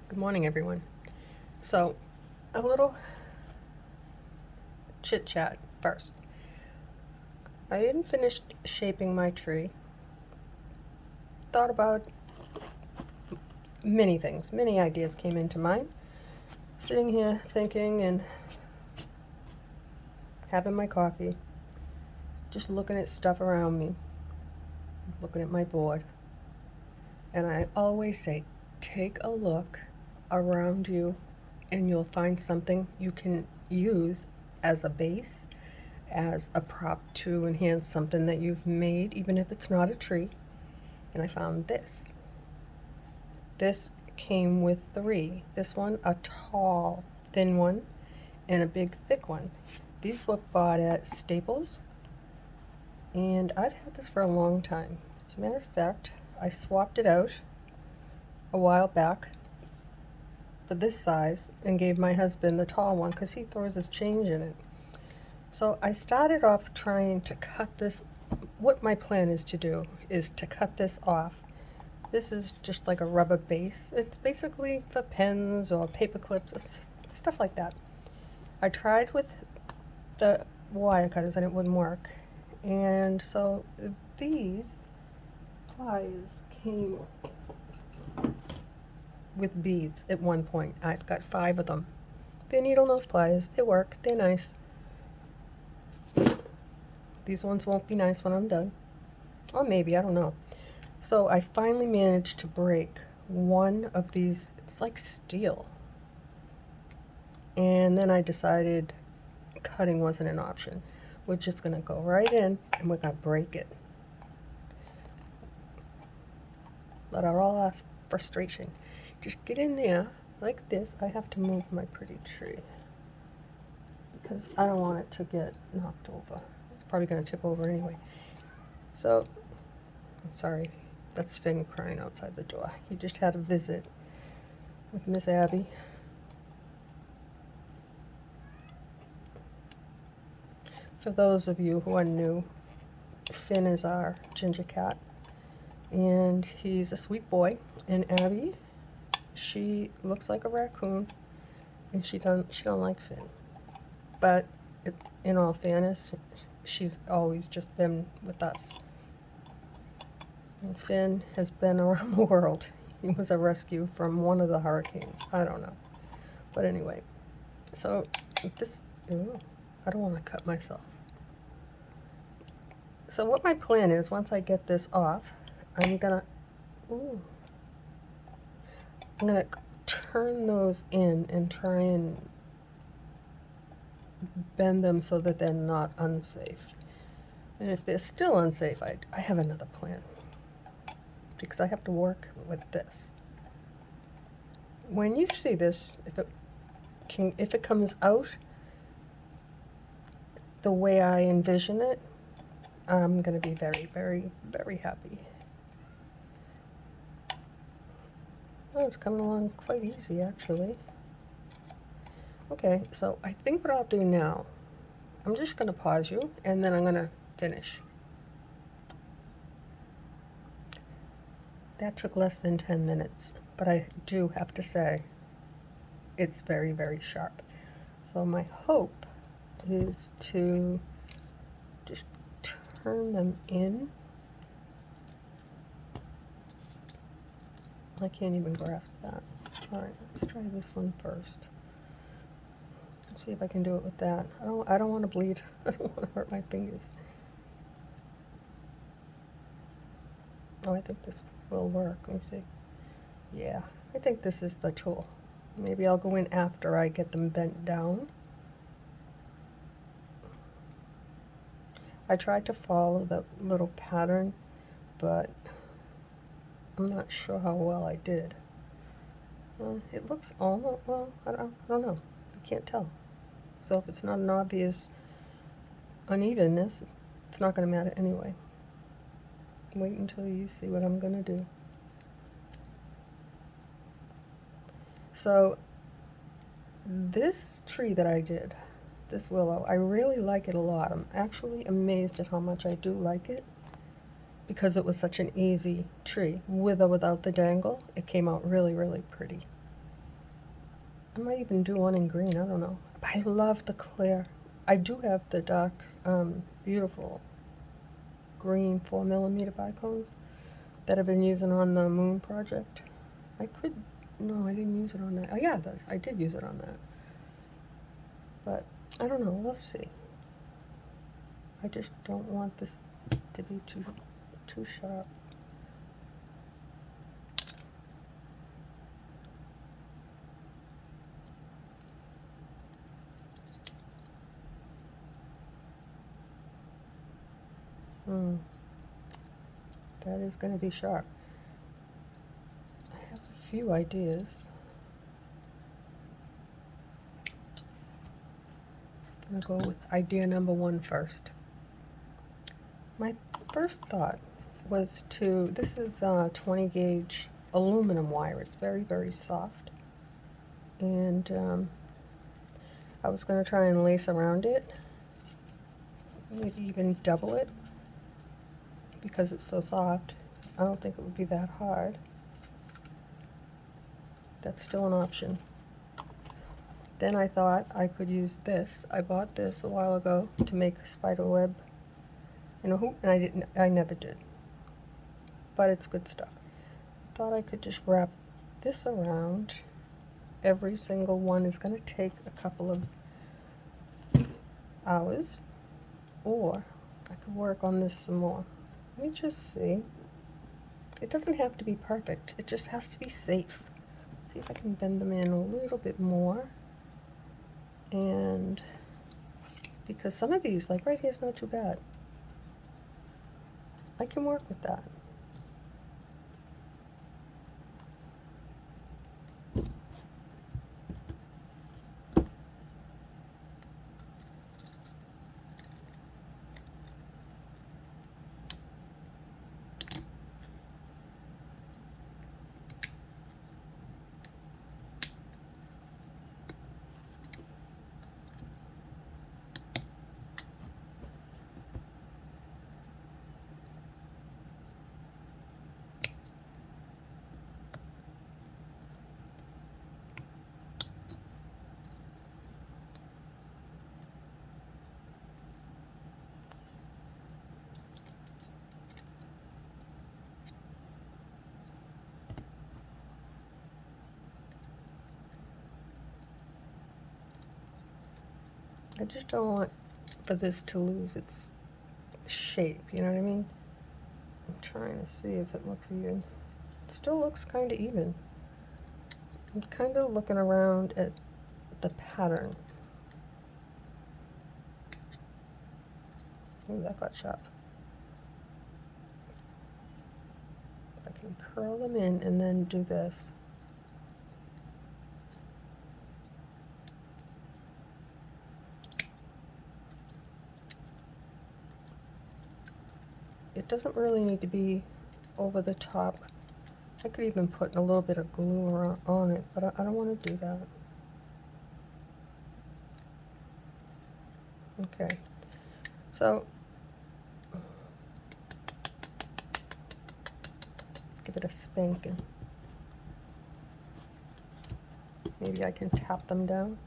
Good morning, everyone. So, a little chit chat first. I hadn't finished shaping my tree. Thought about many things, many ideas came into mind. Sitting here thinking and having my coffee, just looking at stuff around me, looking at my board. And I always say, take a look around you and you'll find something you can use as a base, as a prop to enhance something that you've made, even if it's not a tree. And I found this. This came with three. This one, a tall, thin one, and a big, thick one. These were bought at Staples, and I've had this for a long time. As a matter of fact, I swapped it out a while back for this size and gave my husband the tall one because he throws his change in it. So I started off trying to cut this. What my plan is to do is to cut this off. This is just like a rubber base. It's basically for pens or paper clips, stuff like that. I tried with the wire cutters and it wouldn't work. And so these pliers came with beads at one point. I've got 5 of them. They're needle nose pliers. They work. They're nice. These ones won't be nice when I'm done. Or maybe, I don't know. So I finally managed to break one of these. It's like steel. And then I decided cutting wasn't an option. We're just going to go right in and we're going to break it. Let out all our frustration. Just get in there like this. I have to move my pretty tree because I don't want it to get knocked over. It's probably going to tip over anyway. So, I'm sorry. That's Finn crying outside the door. He just had a visit with Miss Abby. For those of you who are new, Finn is our ginger cat, and he's a sweet boy. And Abby, she looks like a raccoon, and she don't like Finn. But in all fairness, she's always just been with us. And Finn has been around the world. He was a rescue from one of the hurricanes. I don't know. But anyway, so this, ooh, I don't want to cut myself. So what my plan is, once I get this off, I'm gonna turn those in and try and bend them so that they're not unsafe. And if they're still unsafe, I have another plan, because I have to work with this. When you see this, if it comes out the way I envision it, I'm going to be very, very, very happy. Oh, it's coming along quite easy, actually. Okay, so I think what I'll do now, I'm just going to pause you, and then I'm going to finish. That took less than 10 minutes, but I do have to say, it's very, very sharp. So my hope is to just turn them in. I can't even grasp that. All right, let's try this one first. Let's see if I can do it with that. I don't want to bleed. I don't want to hurt my fingers. Oh, I think this will work. Let me see. Yeah, I think this is the tool. Maybe I'll go in after I get them bent down. I tried to follow the little pattern, but I'm not sure how well I did. It looks almost, well, I don't know. I can't tell. So if it's not an obvious unevenness, it's not going to matter anyway. Wait until you see what I'm going to do. So this tree that I did, this willow, I really like it a lot. I'm actually amazed at how much I do like it, because it was such an easy tree. With or without the dangle, it came out really, really pretty. I might even do one in green, I don't know. I love the clear. I do have the dark, beautiful green 4mm bicones that I've been using on the moon project. No, I didn't use it on that. Oh yeah, I did use it on that. But I don't know, we'll see. I just don't want this to be too sharp. That is going to be sharp. I have a few ideas. I'm going to go with idea number 1 first. My first thought was this is 20 gauge aluminum wire. It's very, very soft. And I was going to try and lace around it, maybe even double it, because it's so soft. I don't think it would be that hard. That's still an option. Then I thought I could use this. I bought this a while ago to make a spider web in a hoop, and I never did. But it's good stuff. I thought I could just wrap this around. Every single one is going to take a couple of hours, or I could work on this some more. Let me just see. It doesn't have to be perfect. It just has to be safe. See if I can bend them in a little bit more. And because some of these, like right here, is not too bad. I can work with that. I just don't want for this to lose its shape, you know what I mean? I'm trying to see if it looks even. It still looks kind of even. I'm kind of looking around at the pattern. Ooh, that got sharp. I can curl them in and then do this. It doesn't really need to be over the top. I could even put a little bit of glue on it, but I don't want to do that. Okay, so give it a spanking. Maybe I can tap them down.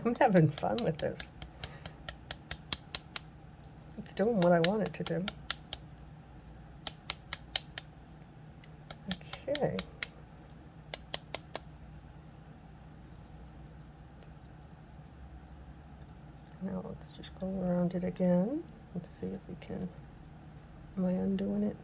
I'm having fun with this. It's doing what I want it to do. Okay. Now let's just go around it again. Let's see if we can. Am I undoing it?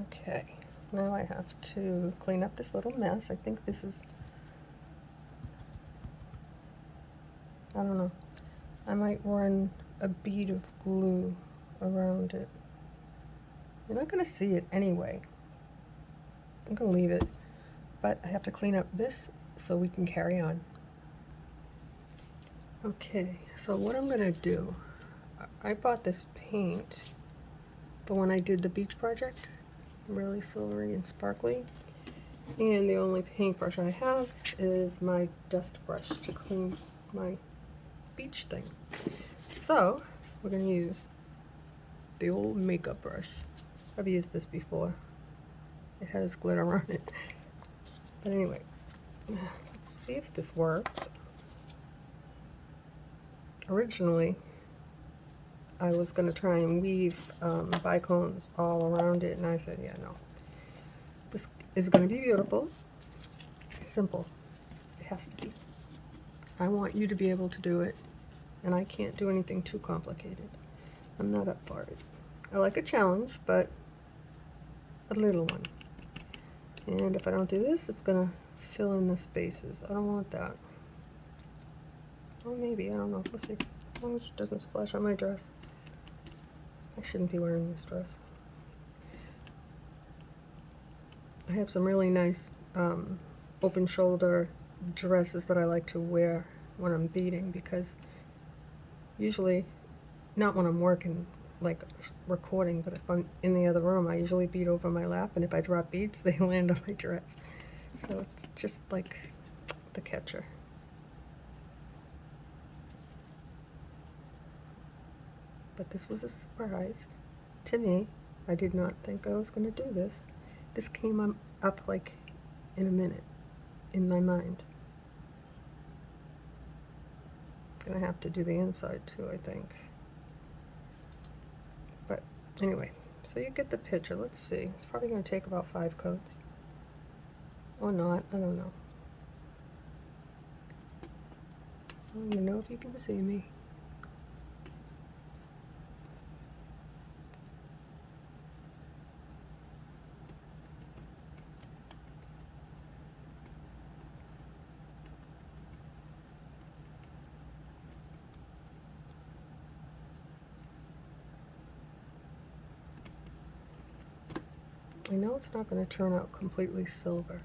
Okay, now I have to clean up this little mess. I think this is, I don't know, I might run a bead of glue around it. You're not going to see it anyway. I'm going to leave it, but I have to clean up this so we can carry on. Okay, so what I'm going to do, I bought this paint for when I did the beach project, really silvery and sparkly, and the only paintbrush I have is my dust brush to clean my beach thing. So we're going to use the old makeup brush. I've used this before. It has glitter on it. But anyway, let's see if this works. Originally, I was going to try and weave bicones all around it, and I said, yeah, no. This is going to be beautiful. Simple. It has to be. I want you to be able to do it, and I can't do anything too complicated. I'm not up for it. I like a challenge, but a little one. And if I don't do this, it's going to fill in the spaces. I don't want that. Or maybe, I don't know. We'll see. As long as it doesn't splash on my dress. I shouldn't be wearing this dress. I have some really nice open shoulder dresses that I like to wear when I'm beading, because usually, not when I'm working, like recording, but if I'm in the other room, I usually bead over my lap, and if I drop beads, they land on my dress. So it's just like the catcher. But this was a surprise to me. I did not think I was going to do this. This came up like in a minute in my mind. Gonna have to do the inside too, I think. But anyway, so you get the picture. Let's see. It's probably going to take about 5 coats. Or not. I don't know. I don't even know if you can see me. I know it's not going to turn out completely silver.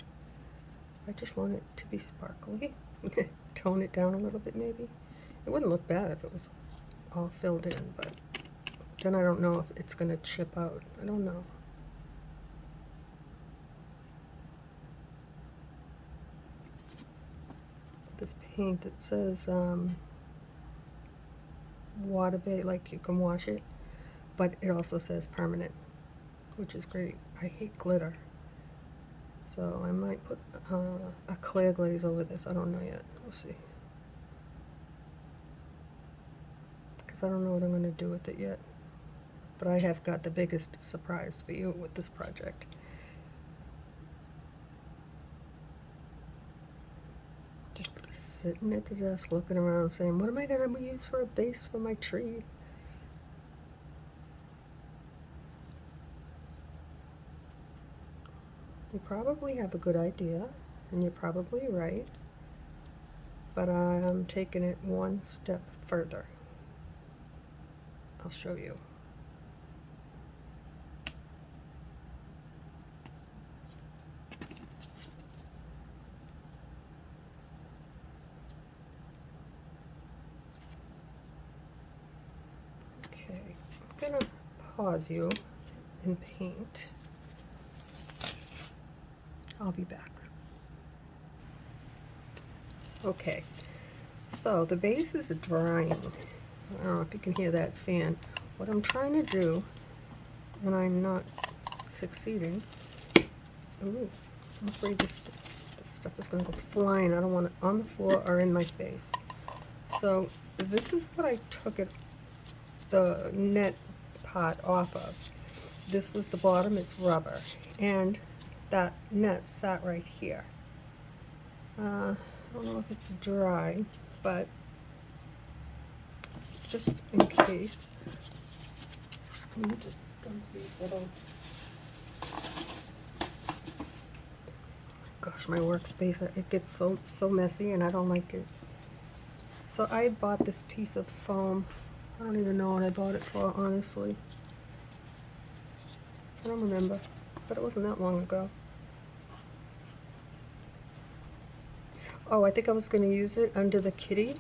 I just want it to be sparkly. Tone it down a little bit maybe. It wouldn't look bad if it was all filled in, but then I don't know if it's going to chip out. I don't know. This paint, it says water-based, like you can wash it, but it also says permanent, which is great. I hate glitter. So I might put a clear glaze over this. I don't know yet. We'll see. Because I don't know what I'm going to do with it yet. But I have got the biggest surprise for you with this project. Just sitting at the desk looking around saying, what am I going to use for a base for my tree? You probably have a good idea, and you're probably right, but I'm taking it one step further. I'll show you. Okay, I'm gonna pause you and paint. I'll be back. Okay, so the base is drying. I don't know if you can hear that fan. What I'm trying to do, and I'm not succeeding. Ooh, I'm afraid this stuff is going to go flying. I don't want it on the floor or in my face. So this is what I took the net pot off of. This was the bottom, it's rubber. And that net sat right here. I don't know if it's dry, but just in case, let me just dump these little Gosh, my workspace, it gets so messy and I don't like it. So I bought this piece of foam. I don't even know what I bought it for, honestly. I don't remember, but it wasn't that long ago. Oh, I think I was going to use it under the kitty,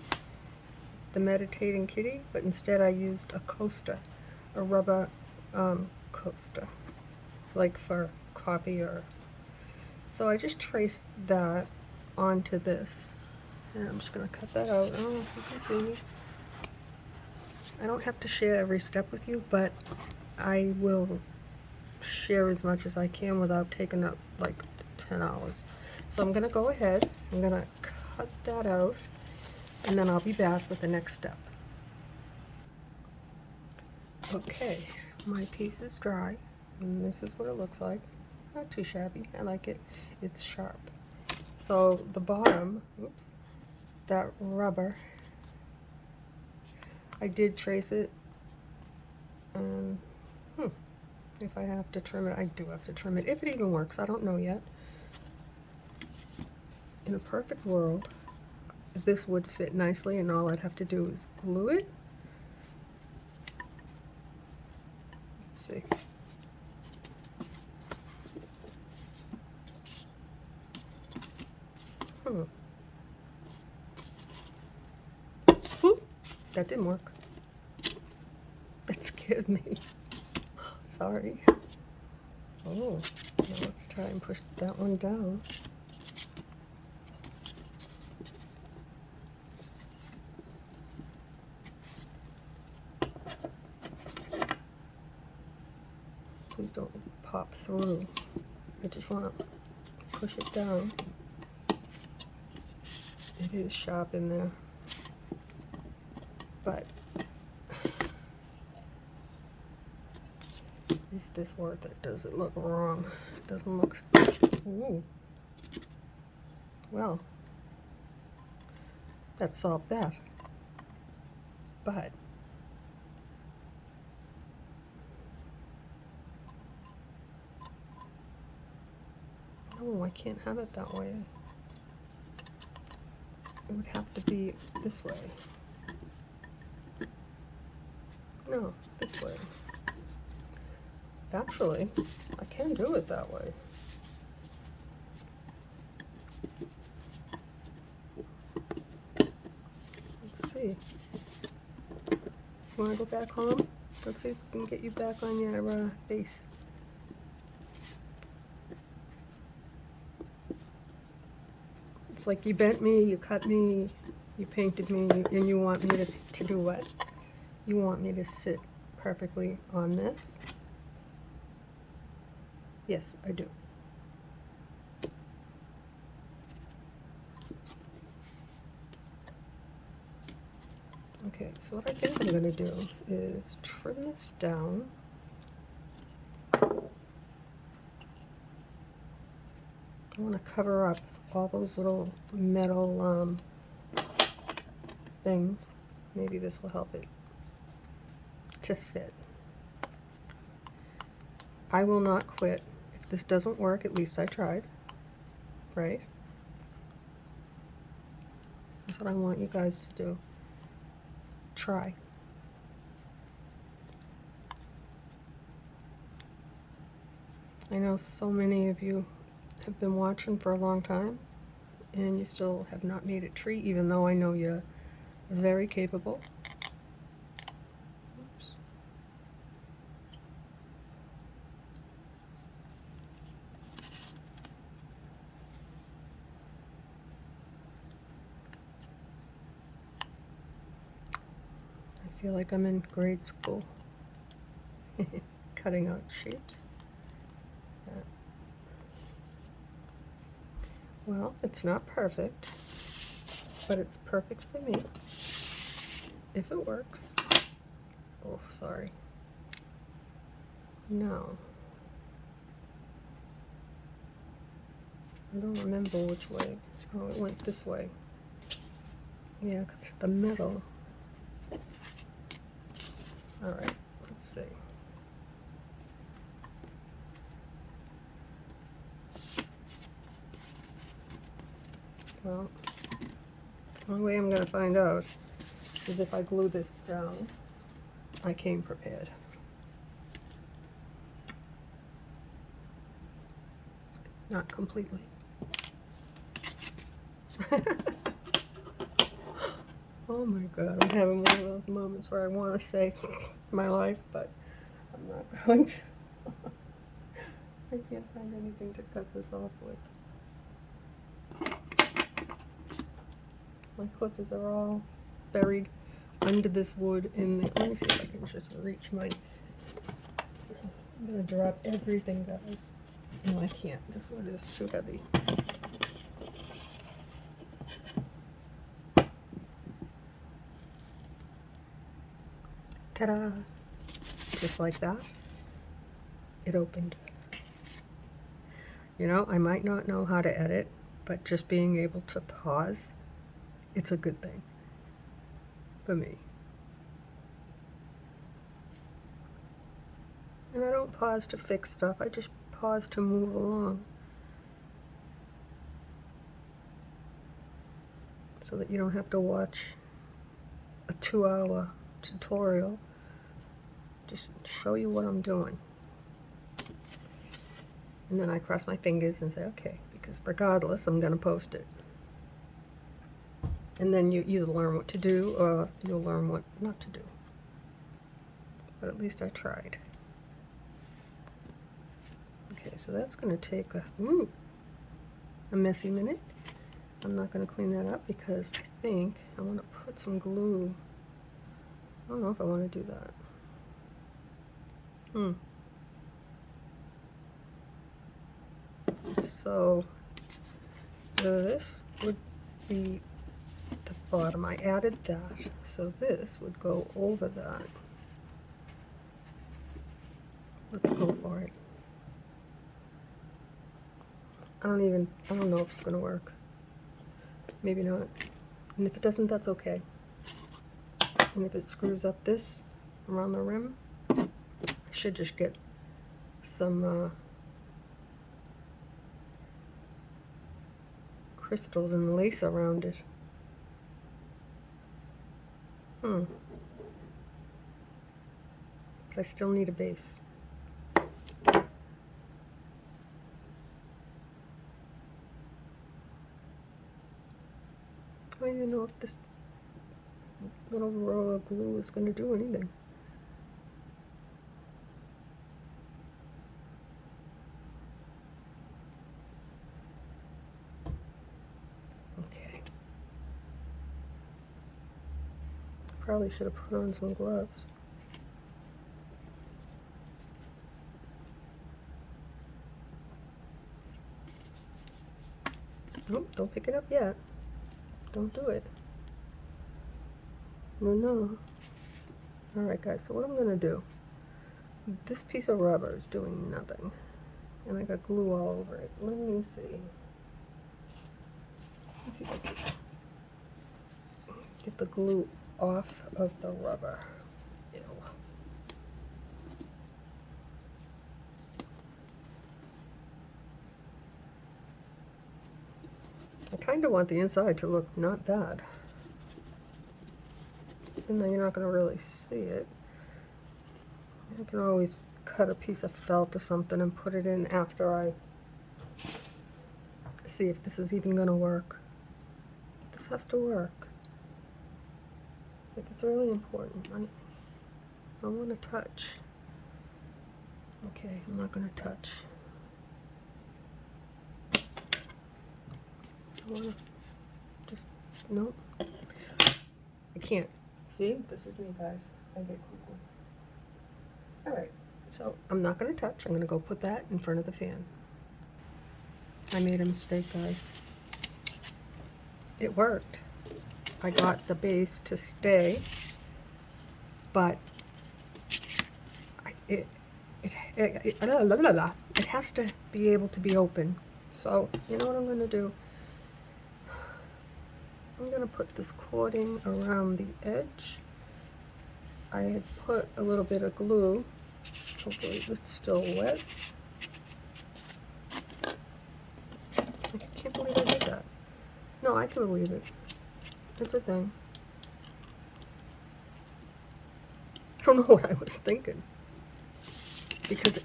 the meditating kitty, but instead I used a coaster, a rubber coaster, like for coffee or... So I just traced that onto this, and I'm just going to cut that out. I don't know if you can see. I don't have to share every step with you, but I will share as much as I can without taking up like 10 hours. So I'm going to go ahead, I'm going to cut that out, and then I'll be back with the next step. Okay, my piece is dry, and this is what it looks like. Not too shabby, I like it. It's sharp. So the bottom, oops, that rubber, I did trace it. If I have to trim it, I do have to trim it. If it even works, I don't know yet. In a perfect world, this would fit nicely, and all I'd have to do is glue it. Let's see. Whoop, that didn't work. That scared me. Sorry. Oh, now let's try and push that one down. Please don't pop through. I just want to push it down. It is sharp in there, but is this worth it? Does it look wrong? It doesn't look... Ooh. Well, that solved that. But no, I can't have it that way. It would have to be this way. No, this way. Actually, I can do it that way. Let's see. You want to go back home? Let's see if we can get you back on your base. It's like you bent me, you cut me, you painted me, and you want me to do what? You want me to sit perfectly on this? Yes, I do. Okay, so what I think I'm going to do is trim this down. I want to cover up all those little metal things. Maybe this will help it to fit. I will not quit. If this doesn't work, at least I tried, right? That's what I want you guys to do. Try. I know so many of you have been watching for a long time, and you still have not made a tree, even though I know you're very capable. Oops. I feel like I'm in grade school, cutting out shapes. Well, it's not perfect, but it's perfect for me. If it works. Oh, sorry. No. I don't remember which way. Oh, it went this way. Yeah, 'cause the metal. All right, let's see. Well, the only way I'm going to find out is if I glue this down. I came prepared. Not completely. Oh my God, I'm having one of those moments where I want to say my life, but I'm not going to. I can't find anything to cut this off with. My clippers are all buried under this wood in the, let me see if I can just reach my, I'm gonna drop everything, guys. No, I can't. This wood is too heavy. Ta-da! Just like that, it opened. You know, I might not know how to edit, but just being able to pause, it's a good thing for me. And I don't pause to fix stuff, I just pause to move along. So that you don't have to watch a 2-hour tutorial. Just show you what I'm doing. And then I cross my fingers and say, okay, because regardless, I'm gonna post it. And then you either learn what to do or you'll learn what not to do. But at least I tried. Okay, so that's gonna take a messy minute. I'm not gonna clean that up because I think I wanna put some glue. I don't know if I wanna do that. So this would be the bottom. I added that, so this would go over that. Let's go for it. I don't know if it's gonna work. Maybe not. And if it doesn't, that's okay. And if it screws up this around the rim, I should just get some crystals and lace around it. But I still need a base. I don't even know if this little row of glue is going to do anything. Okay. Probably should have put on some gloves. Nope, don't pick it up yet. Don't do it. No. Alright guys, so what I'm going to do, this piece of rubber is doing nothing. And I got glue all over it. Let me see. Let's see if I can get the glue off of the rubber. Ew. I kind of want the inside to look not bad. Even though you're not going to really see it. I can always cut a piece of felt or something and put it in after I see if this is even going to work. This has to work. Like, it's really important. I want to touch. Okay, I'm not going to touch. I want to just, nope. I can't. See, this is me, guys. I get cuckoo. Alright, so I'm not going to touch. I'm going to go put that in front of the fan. I made a mistake, guys. It worked. I got the base to stay, but it has to be able to be open. So, you know what I'm going to do? I'm going to put this cording around the edge. I had put a little bit of glue. Hopefully it's still wet. I can't believe I did that. No, No, I can believe it. It's a thing. I don't know what I was thinking. Because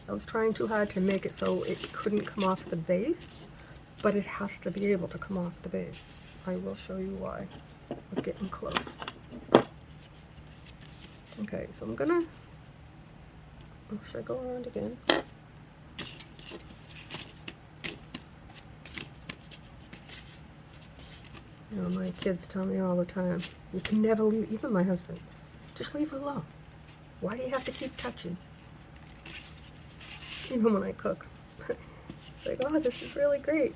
I was trying too hard to make it so it couldn't come off the base, but it has to be able to come off the base. I will show you why. We're getting close. Okay, so I'm gonna, should I go around again? You know, my kids tell me all the time, you can never leave, even my husband, just leave it alone. Why do you have to keep touching? Even when I cook. It's like, oh, this is really great.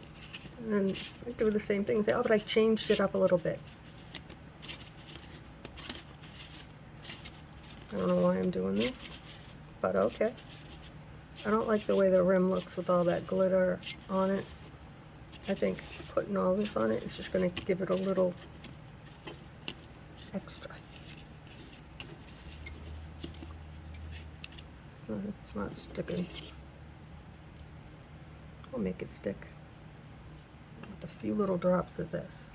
And then I do the same thing, say, oh, but I changed it up a little bit. I don't know why I'm doing this, but okay. I don't like the way the rim looks with all that glitter on it. I think putting all this on it is just going to give it a little extra. It's not sticking. I'll make it stick with a few little drops of this.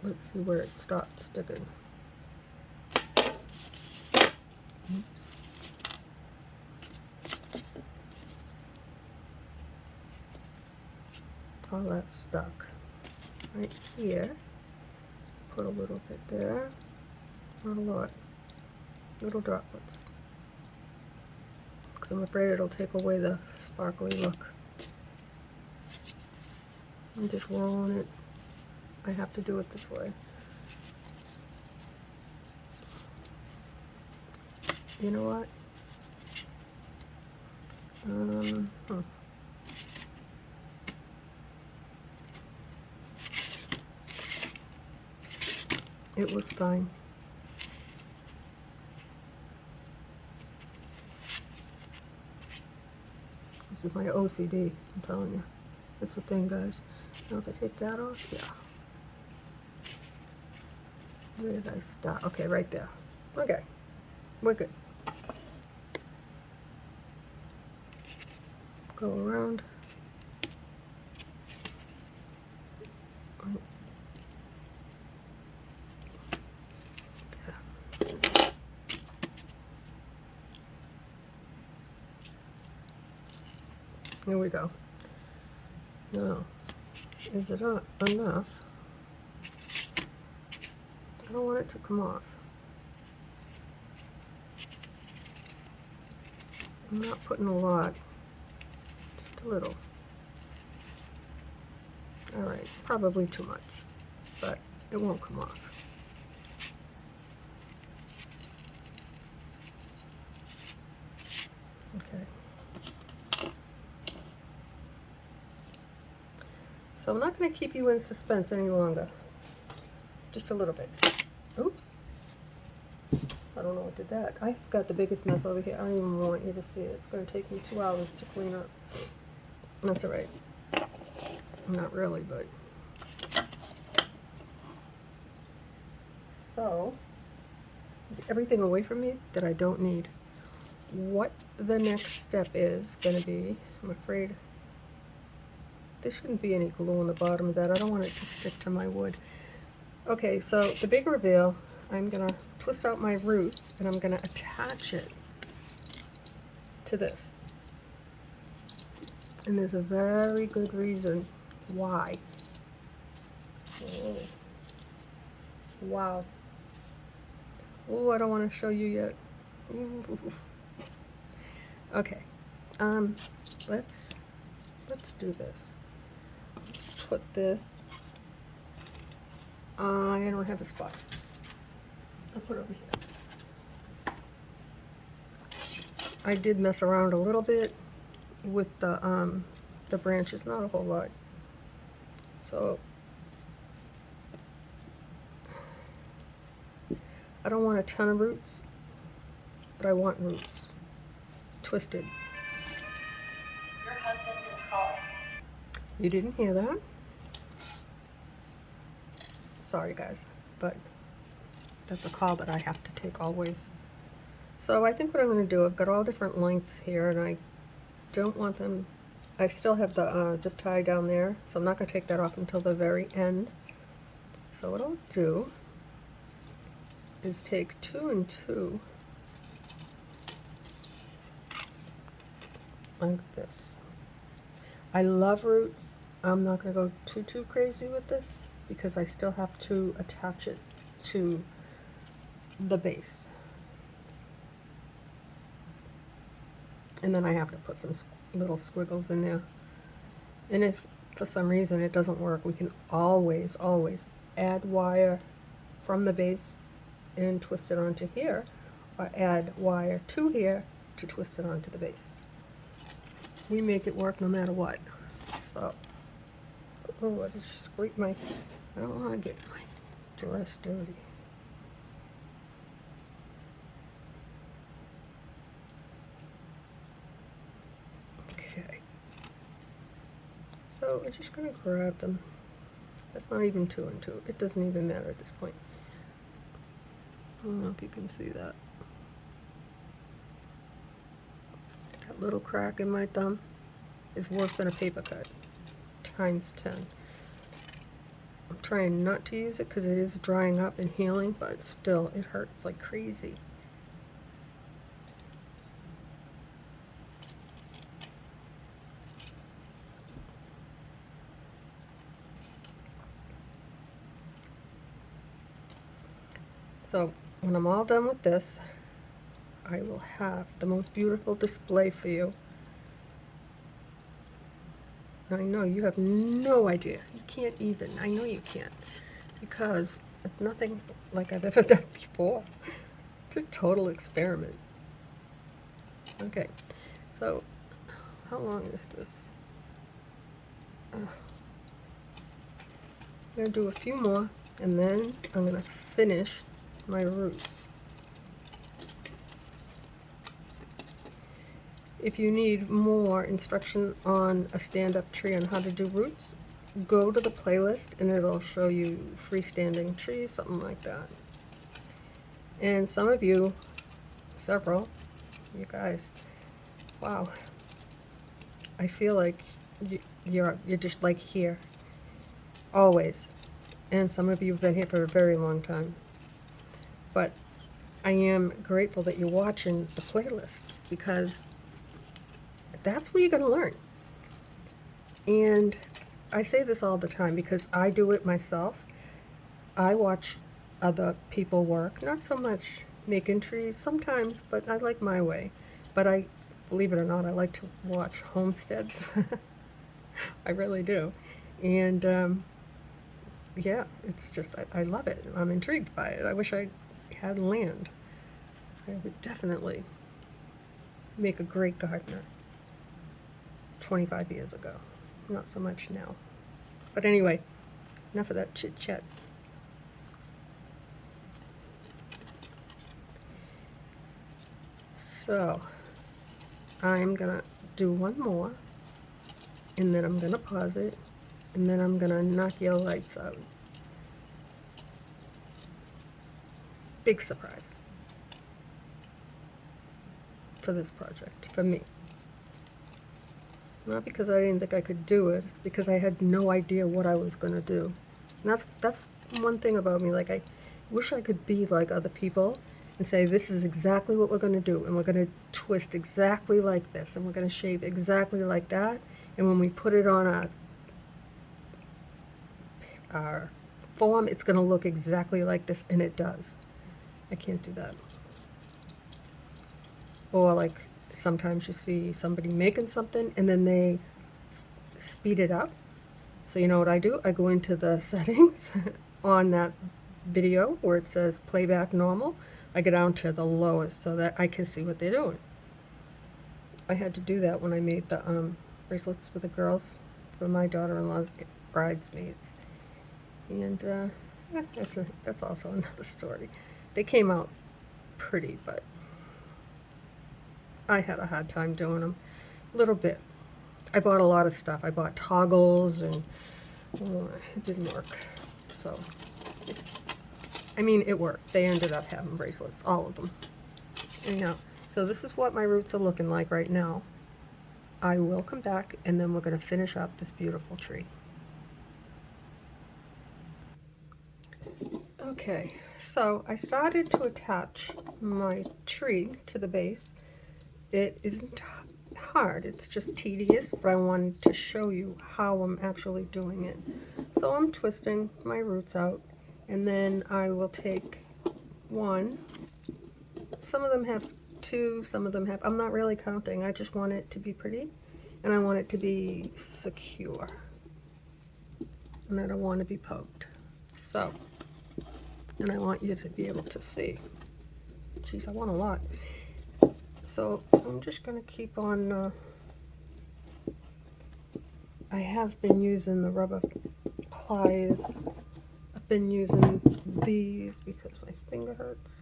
Let's see where it stopped sticking. Oops. All that's stuck. Right here. Put a little bit there. Not a lot. Little droplets. Because I'm afraid it'll take away the sparkly look. I'm just rolling it. I have to do it this way. You know what? It was fine. This is my OCD, I'm telling you. It's a thing, guys. Now if I take that off, yeah. Where did I stop? Okay, right there. Okay, we're good. Go around. Here we go. Now, is it enough? I don't want it to come off. I'm not putting a lot, just a little. All right, probably too much, but it won't come off. Okay. So I'm not going to keep you in suspense any longer. Just a little bit. Oops. I don't know what did that. I've got the biggest mess over here. I don't even want you to see it. It's going to take me 2 hours to clean up. That's all right. Not really, but. So, everything away from me that I don't need. What the next step is going to be, I'm afraid there shouldn't be any glue on the bottom of that. I don't want it to stick to my wood. Okay, so the big reveal, I'm going to twist out my roots and I'm going to attach it to this. And there's a very good reason why. Oh. Wow. Oh, I don't want to show you yet. Ooh. Okay. Let's do this. Let's put this. I don't have a spot. I'll put it over here. I did mess around a little bit with the branches, not a whole lot. So I don't want a ton of roots, but I want roots twisted. Your husband is calling. You didn't hear that? Sorry guys, but that's a call that I have to take always. So I think what I'm going to do, I've got all different lengths here, and I don't want them, I still have the zip tie down there, so I'm not going to take that off until the very end. So what I'll do is take 2 and 2 like this. I love roots. I'm not going to go too crazy with this because I still have to attach it to the base. And then I have to put some little squiggles in there. And if for some reason it doesn't work, we can always add wire from the base and twist it onto here, or add wire to here to twist it onto the base. We make it work no matter what. So, oh, I just scraped I don't want to get my dress dirty. Okay. So we're just going to grab them. That's not even 2 and 2. It doesn't even matter at this point. I don't know if you can see that. That little crack in my thumb is worse than a paper cut, times 10. I'm trying not to use it because it is drying up and healing, but still, it hurts like crazy. So when I'm all done with this, I will have the most beautiful display for you. I know you have no idea. You can't even. I know you can't. Because it's nothing like I've ever done before. It's a total experiment. Okay. So, how long is this? I'm going to do a few more, and then I'm going to finish my roots. If you need more instruction on a stand-up tree on how to do roots, go to the playlist and it'll show you freestanding trees, something like that. And some of you, several, you guys, wow, I feel like you're just like here, always. And some of you have been here for a very long time. But I am grateful that you're watching the playlists because that's where you're going to learn. And I say this all the time because I do it myself. I watch other people work, not so much making trees sometimes, but I like my way. But I, believe it or not, I like to watch homesteads. I really do. And yeah, it's just, I love it. I'm intrigued by it. I wish I had land. I would definitely make a great gardener 25 years ago. Not so much now. But anyway, enough of that chit chat. So I'm gonna do one more, and then I'm gonna pause it, and then I'm gonna knock your lights out. Big surprise for this project, for me. Not because I didn't think I could do it, it's because I had no idea what I was going to do. And that's one thing about me, like I wish I could be like other people and say this is exactly what we're going to do, and we're going to twist exactly like this, and we're going to shape exactly like that, and when we put it on our form, it's going to look exactly like this, and it does. I can't do that. Or like sometimes you see somebody making something and then they speed it up. So you know what I do? I go into the settings on that video where it says playback normal. I go down to the lowest so that I can see what they're doing. I had to do that when I made the bracelets for the girls, for my daughter-in-law's bridesmaids. And that's also another story. They came out pretty, but I had a hard time doing them. A little bit. I bought a lot of stuff. I bought toggles and it didn't work. So, I mean, it worked. They ended up having bracelets, all of them. Anyhow, so this is what my roots are looking like right now. I will come back and then we're going to finish up this beautiful tree. Okay, so I started to attach my tree to the base. It isn't hard, it's just tedious, but I wanted to show you how I'm actually doing it. So I'm twisting my roots out, and then I will take one. Some of them have two, some of them have, I'm not really counting, I just want it to be pretty, and I want it to be secure, and I don't want to be poked. So, and I want you to be able to see. Geez, I want a lot. So I'm just going to keep on, I have been using the rubber pliers. I've been using these because my finger hurts.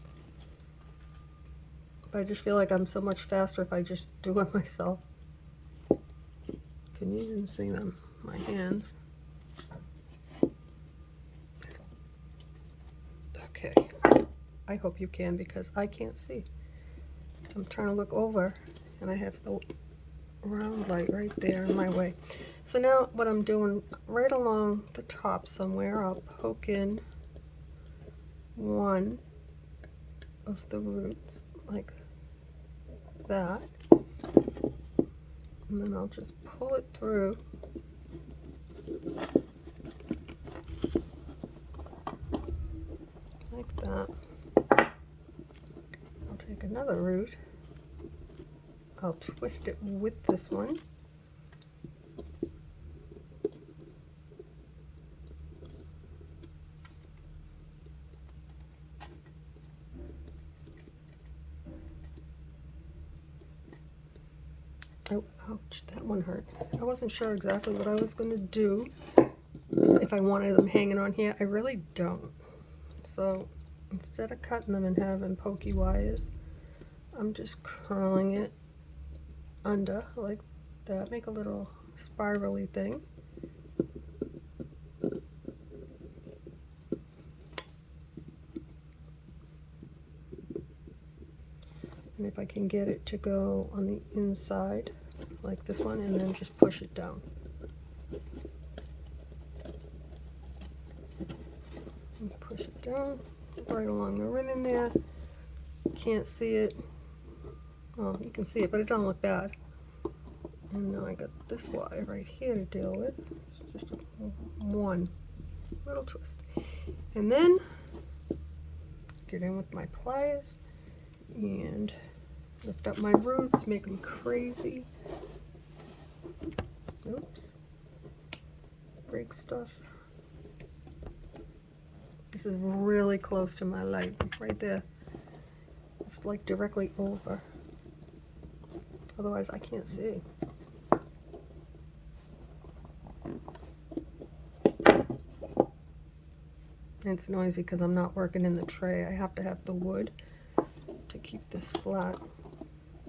But I just feel like I'm so much faster if I just do it myself. Can you even see them? My hands. Okay. I hope you can because I can't see. I'm trying to look over and I have the round light right there in my way. So now what I'm doing, right along the top somewhere, I'll poke in one of the roots like that, and then I'll just pull it through like that. I'll take another root, I'll twist it with this one, oh, ouch, that one hurt. I wasn't sure exactly what I was going to do, if I wanted them hanging on here. I really don't. So instead of cutting them and having pokey wires, I'm just curling it under like that, make a little spirally thing. And if I can get it to go on the inside like this one, and then just push it down. And push it down right along the ribbon there. Can't see it. Well, you can see it, but it doesn't look bad. And now I got this wire right here to deal with. It's just one little twist. And then get in with my pliers and lift up my roots, make them crazy. Oops. Break stuff. This is really close to my light, right there. It's like directly over. Otherwise I can't see. It's noisy because I'm not working in the tray. I have to have the wood to keep this flat.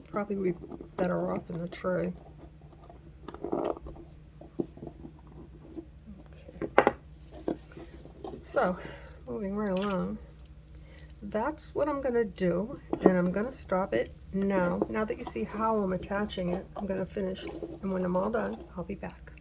Probably be better off in the tray. Okay. So, moving right along. That's what I'm going to do, and I'm going to stop it now. Now that you see how I'm attaching it, I'm going to finish, and when I'm all done, I'll be back.